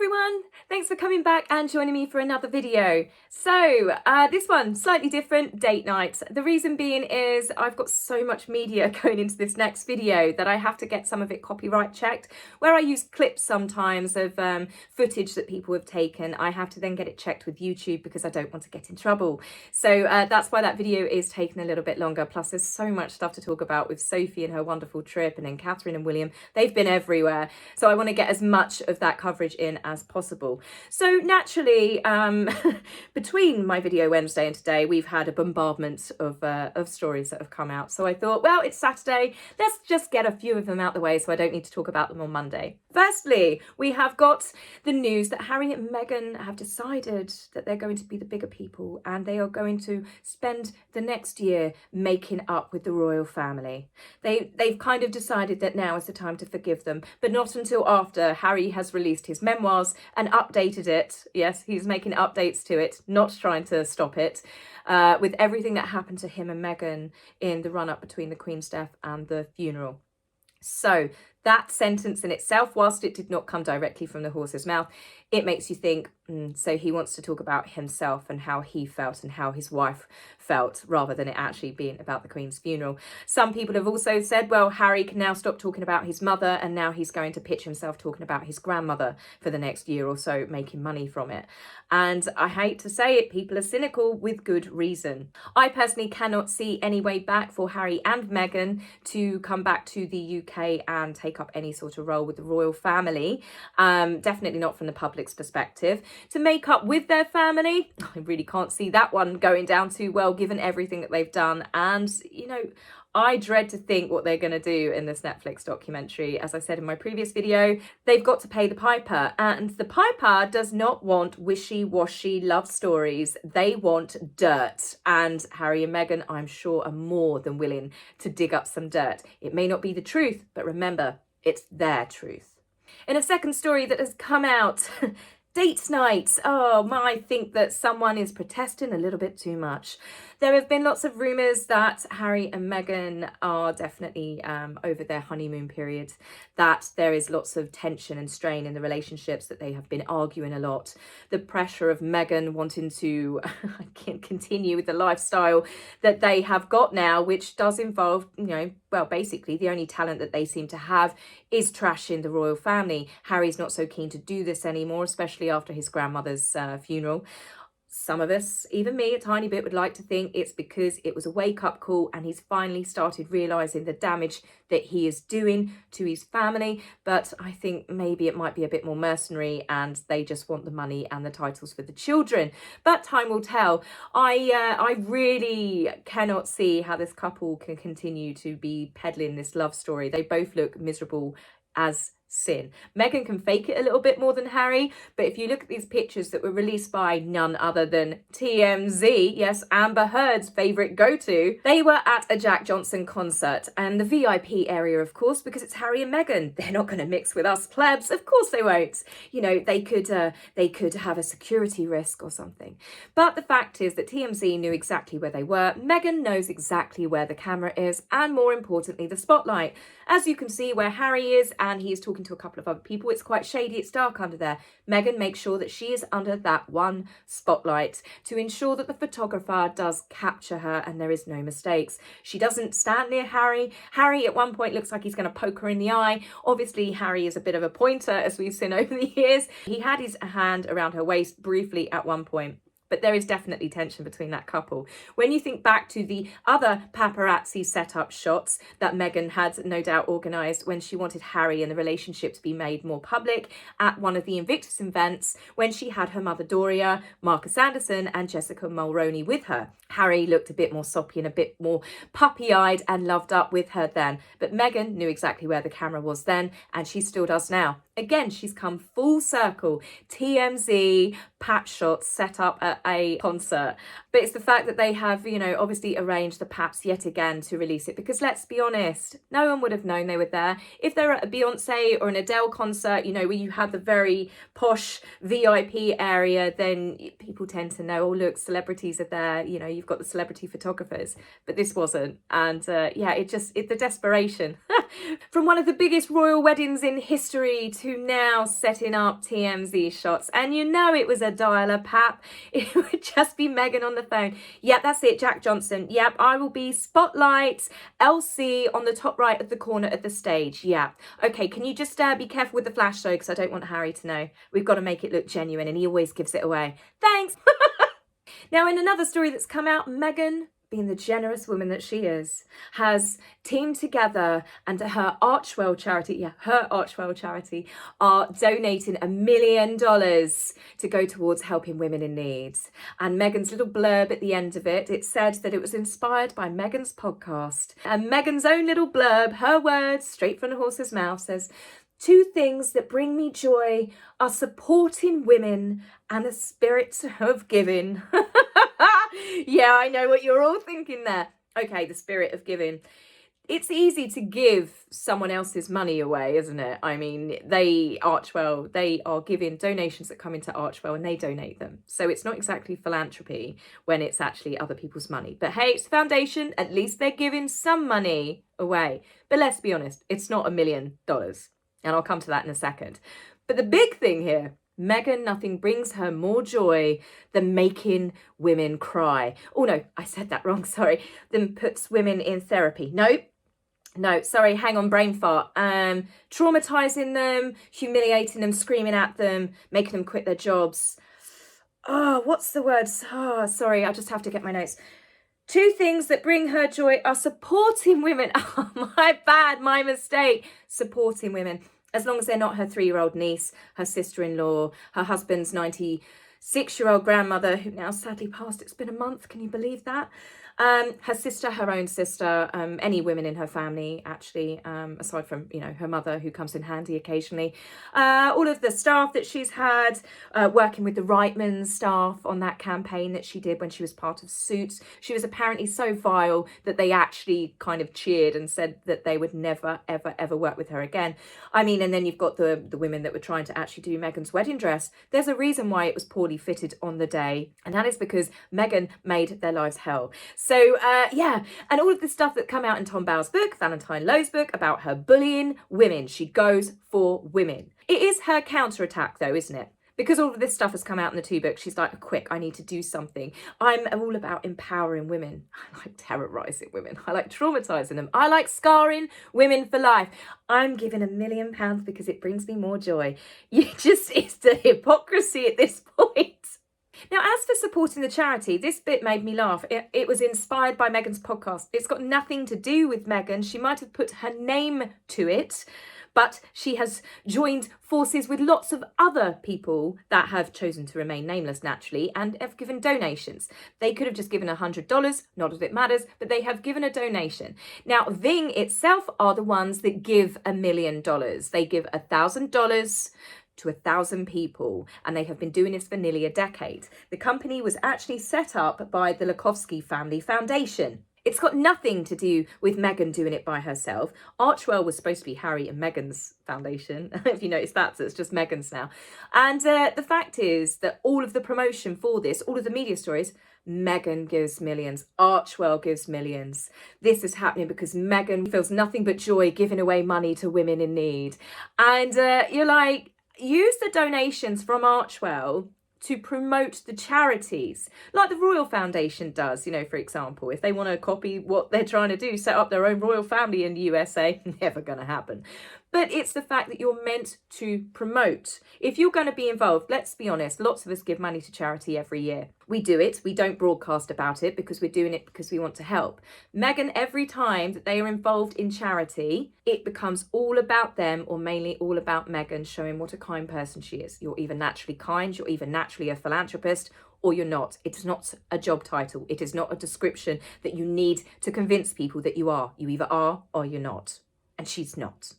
everyone, thanks for coming back and joining me for another video. So this one, slightly different, date night. The reason being is I've got so much media going into this next video that I have to get some of it copyright checked. Where I use clips sometimes of footage that people have taken, I have to then get it checked with YouTube because I don't want to get in trouble. So that's why that video is taking a little bit longer. Plus there's so much stuff to talk about with Sophie and her wonderful trip, and then Catherine and William. They've been everywhere. So I want to get as much of that coverage in as possible. So naturally, between my video Wednesday and today, we've had a bombardment of stories that have come out. So I thought, well, it's Saturday, let's just get a few of them out the way so I don't need to talk about them on Monday. Firstly, we have got the news that Harry and Meghan have decided that they're going to be the bigger people and they are going to spend the next year making up with the royal family. They've kind of decided that now is the time to forgive them, but not until after Harry has released his memoirs and updated it. Yes, he's making updates to it, not trying to stop it, with everything that happened to him and Meghan in the run-up between the Queen's death and the funeral. So that sentence in itself, whilst it did not come directly from the horse's mouth, it makes you think, so he wants to talk about himself and how he felt and how his wife felt, rather than it actually being about the Queen's funeral. Some people have also said, well, Harry can now stop talking about his mother and now he's going to pitch himself talking about his grandmother for the next year or so, making money from it. And I hate to say it, people are cynical with good reason. I personally cannot see any way back for Harry and Meghan to come back to the UK and take up any sort of role with the royal family. Definitely not from the public's perspective. To make up with their family, I really can't see that one going down too well, given everything that they've done. And, you know, I dread to think what they're going to do in this Netflix documentary. As I said in my previous video, they've got to pay the piper, and the piper does not want wishy-washy love stories. They want dirt, and Harry and Meghan, I'm sure, are more than willing to dig up some dirt. It may not be the truth, but remember, it's their truth. In a second story that has come out, date night. Oh, I think that someone is protesting a little bit too much. There have been lots of rumours that Harry and Meghan are definitely over their honeymoon period, that there is lots of tension and strain in the relationships, that they have been arguing a lot. The pressure of Meghan wanting to continue with the lifestyle that they have got now, which does involve, you know, well, basically the only talent that they seem to have is trashing the royal family. Harry's not so keen to do this anymore, especially after his grandmother's funeral. Some of us, even me, a tiny bit, would like to think it's because it was a wake-up call and he's finally started realising the damage that he is doing to his family. But I think maybe it might be a bit more mercenary and they just want the money and the titles for the children. But time will tell. I really cannot see how this couple can continue to be peddling this love story. They both look miserable as sin. Meghan can fake it a little bit more than Harry, but if you look at these pictures that were released by none other than TMZ, yes, Amber Heard's favourite go-to, they were at a Jack Johnson concert, and the VIP area, of course, because it's Harry and Meghan. They're not going to mix with us plebs. Of course they won't. You know, they could have a security risk or something. But the fact is that TMZ knew exactly where they were. Meghan knows exactly where the camera is, and more importantly, the spotlight. As you can see where Harry is, and he is talking to a couple of other people, it's quite shady, it's dark under there. Meghan makes sure that she is under that one spotlight to ensure that the photographer does capture her and there is no mistakes. She doesn't stand near Harry. Harry at one point looks like he's going to poke her in the eye. Obviously Harry is a bit of a pointer, as we've seen over the years. He had his hand around her waist briefly at one point. But there is definitely tension between that couple. When you think back to the other paparazzi set-up shots that Meghan had no doubt organised when she wanted Harry and the relationship to be made more public at one of the Invictus events, when she had her mother Doria, Marcus Anderson and Jessica Mulroney with her. Harry looked a bit more soppy and a bit more puppy-eyed and loved up with her then. But Meghan knew exactly where the camera was then, and she still does now. Again, she's come full circle. TMZ, pat shots set up at a concert. But it's the fact that they have, you know, obviously arranged the paps yet again to release it, because let's be honest, no one would have known they were there. If they're at a Beyonce or an Adele concert, you know, where you have the very posh VIP area, then people tend to know, oh, look, celebrities are there, you know, you've got the celebrity photographers. But this wasn't. And yeah, it's the desperation. From one of the biggest royal weddings in history who now setting up TMZ shots. And you know it was a dialer, Pap. It would just be Meghan on the phone. Yep, that's it, Jack Johnson. Yep, I will be Spotlight LC on the top right of the corner of the stage. Yeah. Okay, can you just be careful with the flash though, because I don't want Harry to know. We've got to make it look genuine, and he always gives it away. Thanks. Now, in another story that's come out, Meghan, being the generous woman that she is, has teamed together, and her Archewell charity, are donating $1 million to go towards helping women in need. And Meghan's little blurb at the end of it, it said that it was inspired by Meghan's podcast. And Meghan's own little blurb, her words, straight from the horse's mouth, says, "Two things that bring me joy are supporting women and the spirit of giving." Yeah, I know what you're all thinking there. Okay, the spirit of giving. It's easy to give someone else's money away, isn't it? I mean, Archewell, they are giving donations that come into Archewell and they donate them. So it's not exactly philanthropy when it's actually other people's money. But hey, it's a foundation. At least they're giving some money away. But let's be honest, it's not $1 million. And I'll come to that in a second. But the big thing here, Meghan, nothing brings her more joy than making women cry. Oh no, I said that wrong, sorry. Than puts women in therapy. No, sorry, hang on, brain fart. Traumatizing them, humiliating them, screaming at them, making them quit their jobs. Oh, what's the word? Oh, sorry, I just have to get my notes. Two things that bring her joy are supporting women. Oh, my bad, my mistake. Supporting women. As long as they're not her 3-year-old niece, her sister-in-law, her husband's 96-year-old grandmother, who now sadly passed. It's been a month. Can you believe that? Her sister, her own sister, any women in her family, actually, aside from, her mother, who comes in handy occasionally. All of the staff that she's had, working with the Reitman staff on that campaign that she did when she was part of Suits. She was apparently so vile that they actually kind of cheered and said that they would never, ever, ever work with her again. I mean, and then you've got the women that were trying to actually do Meghan's wedding dress. There's a reason why it was poorly fitted on the day, and that is because Meghan made their lives hell. So, yeah, and all of the stuff that come out in Tom Bowles' book, Valentine Lowe's book, about her bullying women. She goes for women. It is her counterattack, though, isn't it? Because all of this stuff has come out in the 2 books, she's like, quick, I need to do something. I'm all about empowering women. I like terrorising women. I like traumatising them. I like scarring women for life. I'm giving £1 million because it brings me more joy. It's the hypocrisy at this point. Now, as for supporting the charity, this bit made me laugh. It was inspired by Meghan's podcast. It's got nothing to do with Meghan. She might have put her name to it, but she has joined forces with lots of other people that have chosen to remain nameless, naturally, and have given donations. They could have just given $100, not that it matters, but they have given a donation. Now, Ving itself are the ones that give $1 million. They give $1,000 to 1,000 people, and they have been doing this for nearly a decade. The company was actually set up by the Lakowski Family Foundation. It's got nothing to do with Meghan doing it by herself. Archewell was supposed to be Harry and Meghan's foundation. If you notice that, so it's just Meghan's now. And the fact is that all of the promotion for this, all of the media stories, Meghan gives millions. Archewell gives millions. This is happening because Meghan feels nothing but joy giving away money to women in need. And you're like, use the donations from Archewell to promote the charities, like the Royal Foundation does, for example. If they want to copy what they're trying to do, set up their own royal family in the USA, never going to happen. But it's the fact that you're meant to promote. If you're going to be involved, let's be honest, lots of us give money to charity every year. We do it. We don't broadcast about it because we're doing it because we want to help. Meghan, every time that they are involved in charity, it becomes all about them, or mainly all about Meghan, showing what a kind person she is. You're either naturally kind, you're either naturally a philanthropist, or you're not. It is not a job title. It is not a description that you need to convince people that you are. You either are or you're not. And she's not.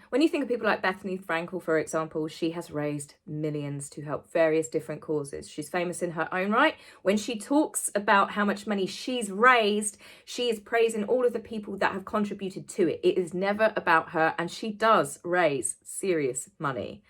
When you think of people like Bethany Frankel, for example, she has raised millions to help various different causes. She's famous in her own right. When she talks about how much money she's raised, she is praising all of the people that have contributed to it. It is never about her, and she does raise serious money.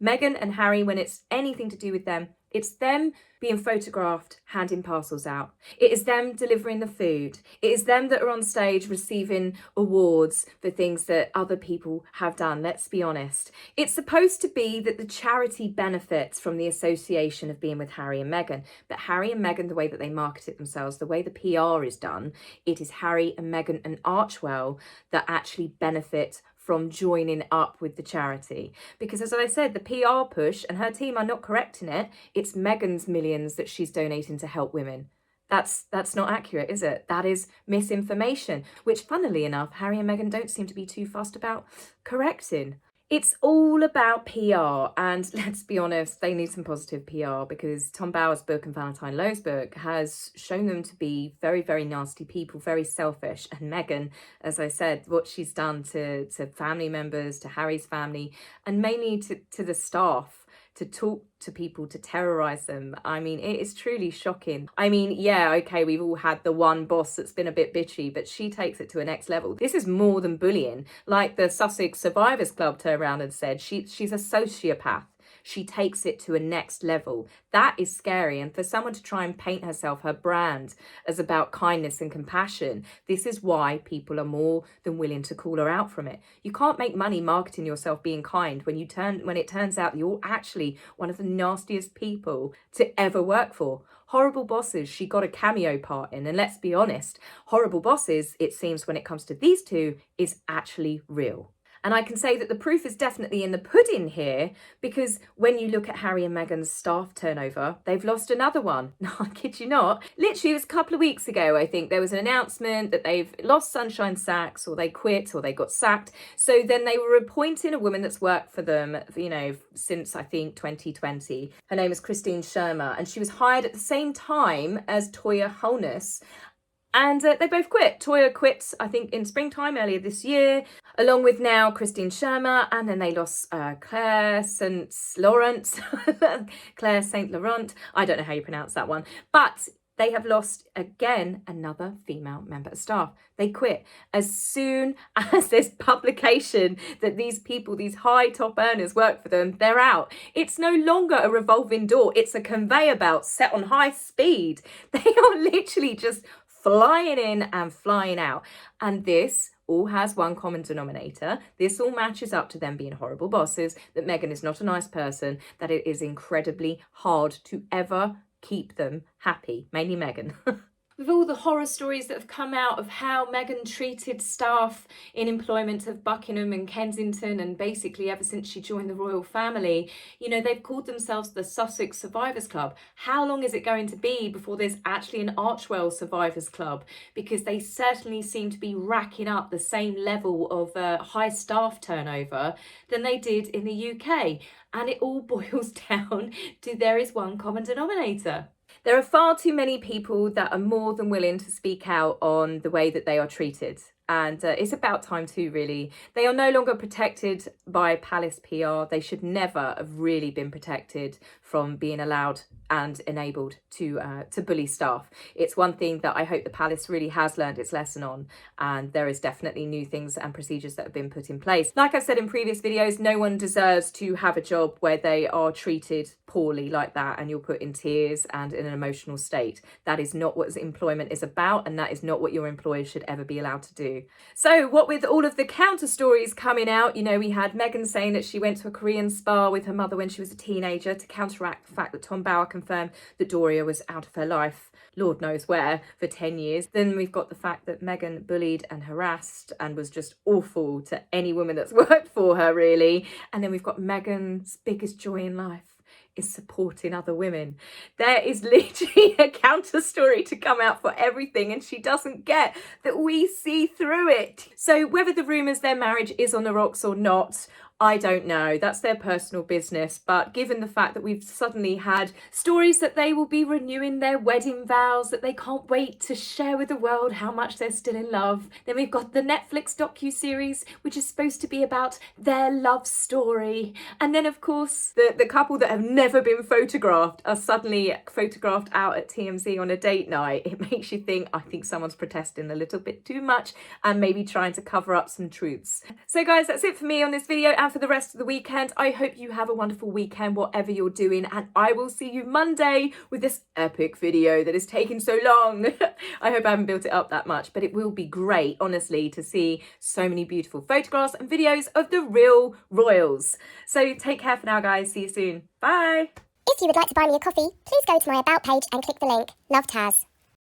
Meghan and Harry, when it's anything to do with them, it's them being photographed handing parcels out. It is them delivering the food. It is them that are on stage receiving awards for things that other people have done. Let's be honest. It's supposed to be that the charity benefits from the association of being with Harry and Meghan. But Harry and Meghan, the way that they market it themselves, the way the PR is done, it is Harry and Meghan and Archewell that actually benefit from joining up with the charity. Because as I said, the PR push, and her team are not correcting it, it's Meghan's millions that she's donating to help women. That's not accurate, is it? That is misinformation, which funnily enough, Harry and Meghan don't seem to be too fussed about correcting. It's all about PR, and let's be honest, they need some positive PR, because Tom Bower's book and Valentine Lowe's book has shown them to be very, very nasty people, very selfish. And Meghan, as I said, what she's done to family members, to Harry's family, and mainly to the staff, to talk to people, to terrorize them. I mean, it is truly shocking. I mean, yeah, okay, we've all had the one boss that's been a bit bitchy, but she takes it to a next level. This is more than bullying. Like the Sussex Survivors Club turned around and said, she's a sociopath. She takes it to a next level. That is scary. And for someone to try and paint herself, her brand, as about kindness and compassion, this is why people are more than willing to call her out from it. You can't make money marketing yourself being kind when it turns out you're actually one of the nastiest people to ever work for. Horrible Bosses, she got a cameo part in. And let's be honest, Horrible Bosses, it seems when it comes to these two, is actually real. And I can say that the proof is definitely in the pudding here, because when you look at Harry and Meghan's staff turnover, they've lost another one. No, I kid you not. Literally, it was a couple of weeks ago, I think, there was an announcement that they've lost Sunshine Sacks, or they quit, or they got sacked. So then they were appointing a woman that's worked for them, you know, since I think 2020. Her name is Christine Shermer, and she was hired at the same time as Toya Holness. And they both quit. Toya quit, I think, in springtime earlier this year, along with now Christine Shermer, and then they lost Claire St. Laurent. Claire St. Laurent. I don't know how you pronounce that one. But they have lost, again, another female member of staff. They quit. As soon as there's publication that these people, these high top earners work for them, they're out. It's no longer a revolving door. It's a conveyor belt set on high speed. They are literally just flying in and flying out. And this all has one common denominator. This all matches up to them being horrible bosses, that Meghan is not a nice person, that it is incredibly hard to ever keep them happy, mainly Meghan. With all the horror stories that have come out of how Meghan treated staff in employment of Buckingham and Kensington, and basically ever since she joined the royal family, you know, they've called themselves the Sussex Survivors Club. How long is it going to be before there's actually an Archewell Survivors Club? Because they certainly seem to be racking up the same level of high staff turnover than they did in the UK. And it all boils down to there is one common denominator. There are far too many people that are more than willing to speak out on the way that they are treated. And it's about time too, really. They are no longer protected by palace PR. They should never have really been protected from being allowed and enabled to bully staff. It's one thing that I hope the palace really has learned its lesson on, and there is definitely new things and procedures that have been put in place. Like I've said in previous videos, no one deserves to have a job where they are treated poorly like that and you're put in tears and in an emotional state. That is not what employment is about, and that is not what your employer should ever be allowed to do. So what with all of the counter stories coming out, you know, we had Meghan saying that she went to a Korean spa with her mother when she was a teenager to counteract the fact that Tom Bower confirmed that Doria was out of her life, Lord knows where, for 10 years. Then we've got the fact that Meghan bullied and harassed and was just awful to any woman that's worked for her, really. And then we've got Meghan's biggest joy in life is supporting other women. There is literally a counter story to come out for everything, and she doesn't get that we see through it. So whether the rumours their marriage is on the rocks or not, I don't know. That's their personal business. But given the fact that we've suddenly had stories that they will be renewing their wedding vows, that they can't wait to share with the world how much they're still in love. Then we've got the Netflix docuseries, which is supposed to be about their love story. And then, of course, the couple that have never been photographed are suddenly photographed out at TMZ on a date night. It makes you think, I think someone's protesting a little bit too much and maybe trying to cover up some truths. So guys, that's it for me on this video. And for the rest of the weekend. I hope you have a wonderful weekend, whatever you're doing, and I will see you Monday with this epic video that is taking so long. I hope I haven't built it up that much, but it will be great, honestly, to see so many beautiful photographs and videos of the real royals. So take care for now, guys. See you soon. Bye. If you would like to buy me a coffee, please go to my About page and click the link. Love, Taz.